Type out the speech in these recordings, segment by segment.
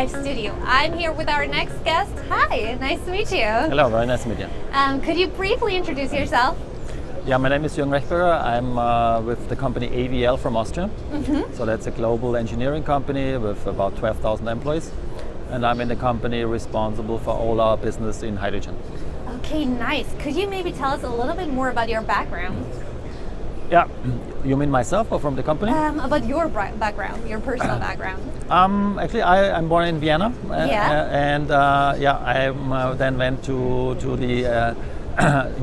live studio. I'm here with our next guest. Hi, nice to meet you. Hello, very nice to meet you. Could you briefly introduce yourself? Yeah, my name is Juergen Rechberger. I'm with the company AVL from Austria. So that's a global engineering company with about 12,000 employees. And I'm in the company responsible for all our business in hydrogen. Okay, nice. Could you maybe tell us a little bit more about your background? Yeah, you mean myself or from the company? About your background, your personal background. Actually, I'm born in Vienna. Yeah. I then went to the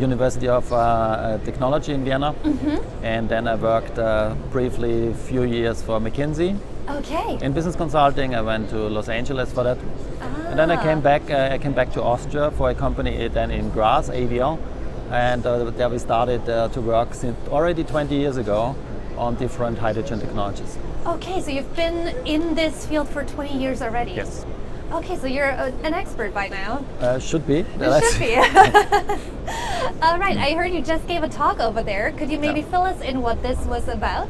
University of Technology in Vienna, and then I worked briefly a few years for McKinsey. Okay. In business consulting. I went to Los Angeles for that, and then I came back to Austria for a company then in Graz, AVL, and there we started to work since already 20 years ago on different hydrogen technologies. Okay, so you've been in this field for 20 years already. Yes. Okay, so you're an expert by now. Should be. Should be. All right, I heard you just gave a talk over there. Could you maybe fill us in what this was about?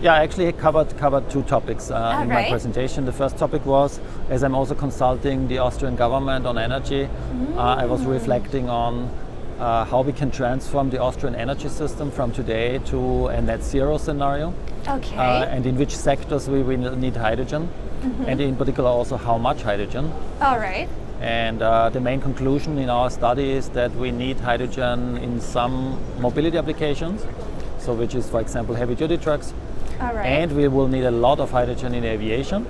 Yeah, I actually covered two topics in my presentation. The first topic was, as I'm also consulting the Austrian government on energy, I was reflecting on how we can transform the Austrian energy system from today to a net zero scenario. Okay. And in which sectors we will need hydrogen, and in particular also how much hydrogen. All right. And the main conclusion in our study is that we need hydrogen in some mobility applications, so which is, for example, heavy duty trucks. All right. And we will need a lot of hydrogen in aviation.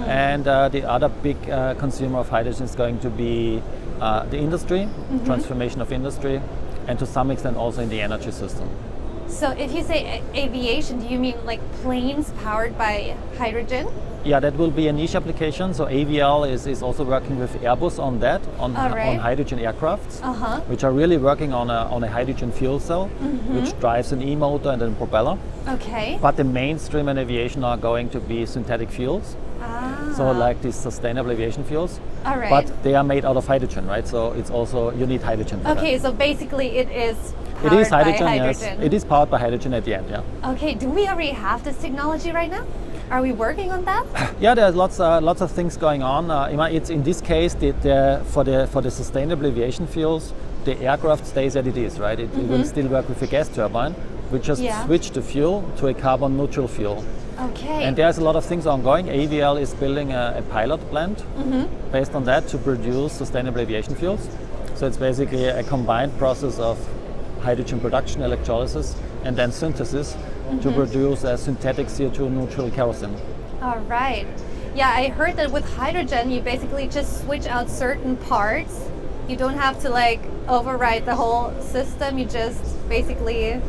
And the other big consumer of hydrogen is going to be the industry, transformation of industry, and to some extent also in the energy system. So if you say aviation, do you mean like planes powered by hydrogen? Yeah, that will be a niche application. So AVL is also working with Airbus on that, on hydrogen aircrafts, which are really working on a hydrogen fuel cell, which drives an e-motor and a propeller. Okay. But the mainstream in aviation are going to be synthetic fuels. So like these sustainable aviation fuels. All right. But they are made out of hydrogen, right? So it's also, you need hydrogen for Okay, that. so basically it is It is powered hydrogen, by yes. hydrogen. It is powered by hydrogen at the end, yeah. Okay, do we already have this technology right now? Are we working on that? Yeah, there's lots of things going on. It's in this case for the sustainable aviation fuels, the aircraft stays as it is, right? It will still work with a gas turbine. We just switch the fuel to a carbon neutral fuel. Okay. And there's a lot of things ongoing. AVL is building a pilot plant based on that to produce sustainable aviation fuels. So it's basically a combined process of hydrogen production, electrolysis, and then synthesis to produce a synthetic CO2 neutral kerosene. All right. Yeah, I heard that with hydrogen, you basically just switch out certain parts. You don't have to like override the whole system. You just basically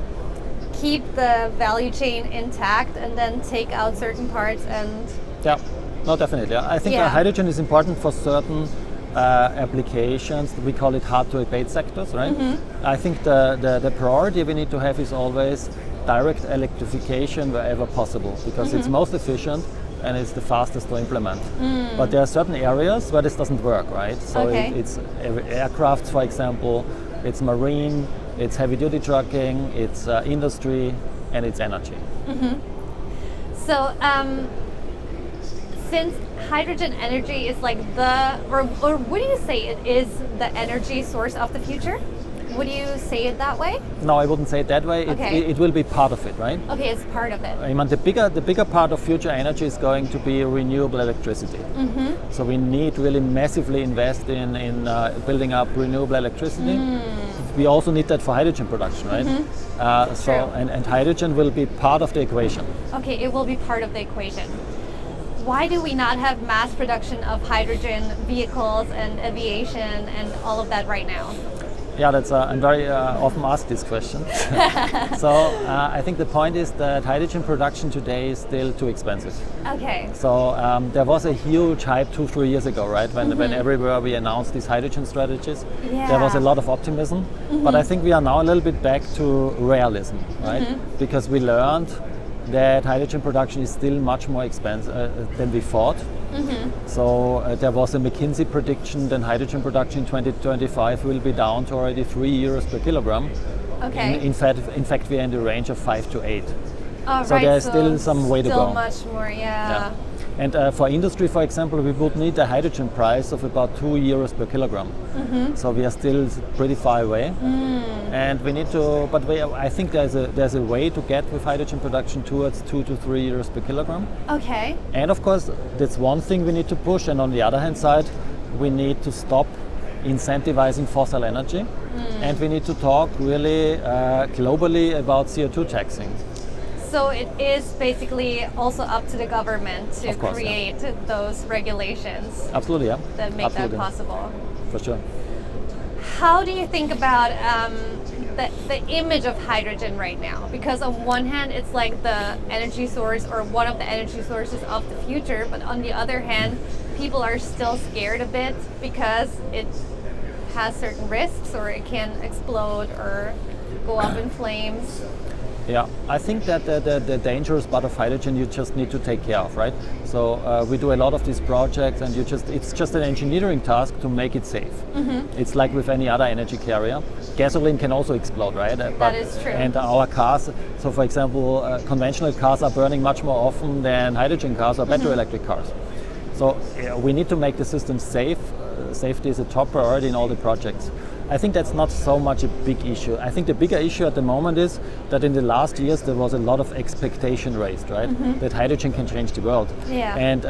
keep the value chain intact and then take out certain parts and... Yeah, no, definitely. I think hydrogen is important for certain applications. We call it hard to abate sectors, right? I think the priority we need to have is always direct electrification wherever possible, because it's most efficient and it's the fastest to implement. But there are certain areas where this doesn't work, right? So it's aircraft, for example, it's marine, it's heavy duty trucking, it's industry, and it's energy. So since hydrogen energy is like or would you say it is the energy source of the future? Would you say it that way? No, I wouldn't say it that way. Okay. It will be part of it, right? Okay, it's part of it. I mean, the bigger part of future energy is going to be renewable electricity. So we need really massively invest in building up renewable electricity. We also need that for hydrogen production, right? And hydrogen will be part of the equation. Okay, it will be part of the equation. Why do we not have mass production of hydrogen vehicles and aviation and all of that right now? Yeah, that's I'm very often asked this question. So I think the point is that hydrogen production today is still too expensive. Okay. So there was a huge hype 2-3 years ago, right? When everywhere we announced these hydrogen strategies, there was a lot of optimism. But I think we are now a little bit back to realism, right? Because we learned that hydrogen production is still much more expensive than we thought. So there was a McKinsey prediction that hydrogen production in 2025 will be down to already €3 per kilogram. Okay. In fact, we are in the range of 5 to 8. Oh, so right, there's still some way to go. Still much more, yeah. And for industry, for example, we would need a hydrogen price of about €2 per kilogram. So we are still pretty far away. And we need to, but I think there's a way to get with hydrogen production towards €2 to €3 per kilogram. Okay. And of course, that's one thing we need to push. And on the other hand side, we need to stop incentivizing fossil energy. And we need to talk really globally about CO2 taxing. So it is basically also up to the government to course, create those regulations. Absolutely, yeah. That make Absolutely. that possible. For sure. How do you think about the image of hydrogen right now? Because on one hand, it's like the energy source or one of the energy sources of the future, but on the other hand, people are still scared a bit because it has certain risks, or it can explode or go up in flames. Yeah, I think that the dangerous part of hydrogen you just need to take care of, right? So we do a lot of these projects, and it's just an engineering task to make it safe. It's like with any other energy carrier. Gasoline can also explode, right? That is true. And our cars, so for example, conventional cars are burning much more often than hydrogen cars or battery electric cars. So we need to make the system safe. Safety is a top priority in all the projects. I think that's not so much a big issue. I think the bigger issue at the moment is that in the last years there was a lot of expectation raised, right? That hydrogen can change the world. Yeah. And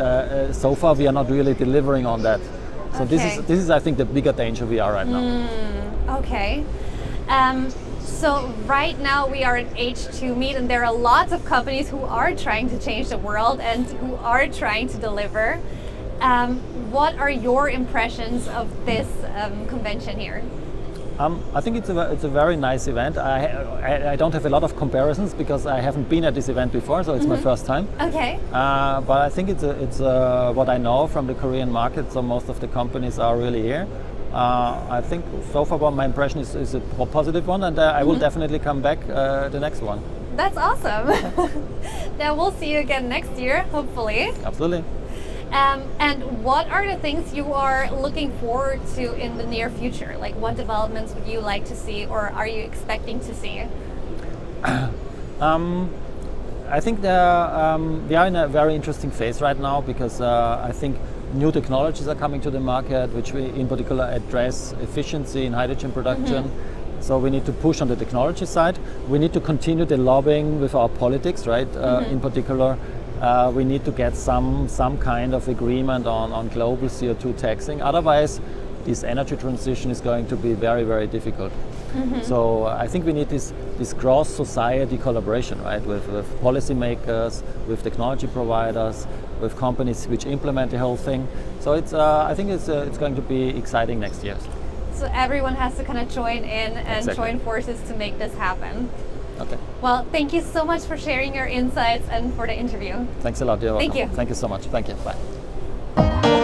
so far we are not really delivering on that. So Okay. this is I think the bigger danger we are right now. Okay. So right now we are at H2 Meet, and there are lots of companies who are trying to change the world and who are trying to deliver. What are your impressions of this convention here? I think it's a very nice event. I don't have a lot of comparisons because I haven't been at this event before, so it's my first time. Okay. But I think it's what I know from the Korean market. So most of the companies are really here. I think so far my impression is a positive one, and I will definitely come back the next one. That's awesome. Now we'll see you again next year, hopefully. Absolutely. And what are the things you are looking forward to in the near future? Like, what developments would you like to see, or are you expecting to see? I think we are in a very interesting phase right now because I think new technologies are coming to the market, which we in particular address efficiency in hydrogen production. So we need to push on the technology side. We need to continue the lobbying with our politics, right? In particular, we need to get some kind of agreement on global CO2 taxing. Otherwise, this energy transition is going to be very, very difficult. So I think we need this cross-society collaboration, right, with policymakers, with technology providers, with companies which implement the whole thing. So I think it's going to be exciting next year. So everyone has to kind of join in and join forces to make this happen. Okay. Well, thank you so much for sharing your insights and for the interview. Thanks a lot. You're welcome. Thank you. Thank you so much. Thank you. Bye.